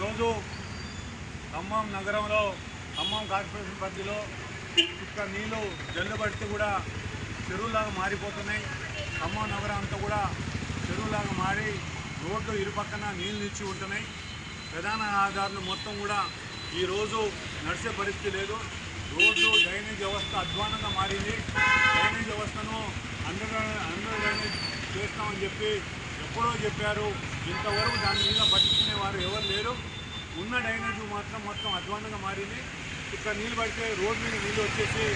ఈరోజు ఖమ్మం నగరంలో ఖమ్మం కార్పొరేషన్ పరిధిలో చుక్క నీళ్ళు జల్లుబడితే కూడా చెరువులాగా మారిపోతున్నాయి. ఖమ్మం నగరం అంతా కూడా చెరువులాగా మారి రోడ్లు ఇరుపక్కన నీళ్ళు నిలిచి ఉంటున్నాయి. ప్రధాన ఆధారాలు మొత్తం కూడా ఈరోజు నడిచే పరిస్థితి లేదు. రోడ్లు డ్రైనేజ్ వ్యవస్థ అధ్వానంగా మారింది. డ్రైనేజ్ వ్యవస్థను అండర్ డ్రైనేజ్ చేస్తామని చెప్పి ఎప్పుడో చెప్పారు. ఇంతవరకు దాని మీద పట్టించుకునే వారు ఎవరు లేరు. ఉన్న డ్రైనేజ్ మాత్రం మొత్తం అధ్వానంగా మారింది. ఇక్కడ నీళ్ళు పడితే రోడ్డు మీద నీళ్ళు వచ్చేసి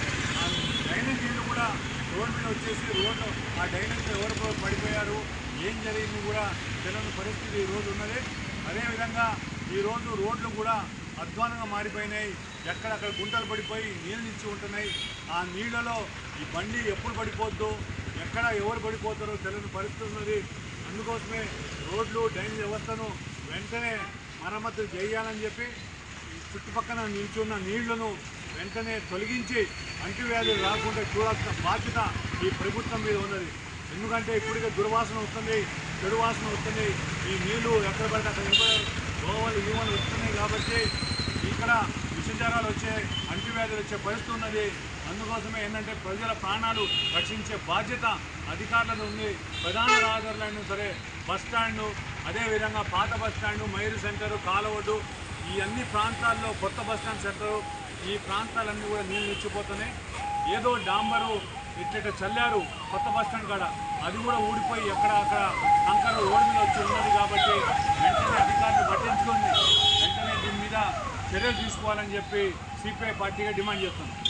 ఆ డ్రైనేజ్ నీళ్ళు కూడా రోడ్డు మీద వచ్చేసి రోడ్డు ఆ డ్రైనేజ్ ఎవరు పడిపోయారు, ఏం జరిగింది కూడా తెలియని పరిస్థితి ఈరోజు ఉన్నది. అదేవిధంగా ఈరోజు రోడ్లు కూడా అధ్వానంగా మారిపోయినాయి. ఎక్కడక్కడ గుంటలు పడిపోయి నీళ్ళు నిలిచి ఉంటున్నాయి. ఆ నీళ్లలో ఈ బండి ఎప్పుడు పడిపోద్దు, ఎక్కడ ఎవరు పడిపోతారో తెలియని పరిస్థితి ఉన్నది. అందుకోసమే రోడ్లు డ్రైనేజ్ వ్యవస్థను వెంటనే మరమ్మతులు చేయాలని చెప్పి చుట్టుపక్కల నిల్చున్న నీళ్లను వెంటనే తొలగించి అంటువ్యాధులు రాకుండా చూడాల్సిన బాధ్యత ఈ ప్రభుత్వం మీద ఉన్నది. ఎందుకంటే ఇప్పటికే దుర్వాసన వస్తుంది, చెడు వాసన వస్తుంది. ఈ నీళ్లు ఎక్కడ పడితే అక్కడ దోవలు ఈవలు వస్తున్నాయి కాబట్టి ఇక్కడ విషజ్వరాలు వచ్చే అంటువ్యాధులు వచ్చే పరిస్థితి ఉన్నది. అందుకోసమే ఏంటంటే ప్రజల ప్రాణాలు రక్షించే బాధ్యత అధికారులను ఉంది. ప్రధాన రహదారులైనా సరే బస్టాండు, అదేవిధంగా పాత బస్టాండు, మైరు సెంటరు, కాలవడ్డు, ఈ అన్ని ప్రాంతాల్లో కొత్త బస్టాండ్ సెంటరు, ఈ ప్రాంతాలన్నీ కూడా నీళ్ళు నిలిచిపోతున్నాయి. ఏదో డాంబరు ఇట్లా చల్లారు కొత్త బస్టాండ్ కాడ, అది కూడా ఊడిపోయి ఎక్కడ అక్కడ కంకర రోడ్డు మీద వచ్చి ఉన్నది. కాబట్టి వెంటనే అధికారులు పట్టించుకొని వెంటనే దీని మీద చర్యలు తీసుకోవాలని చెప్పి సిపిఐ పార్టీగా డిమాండ్ చేస్తున్నాం.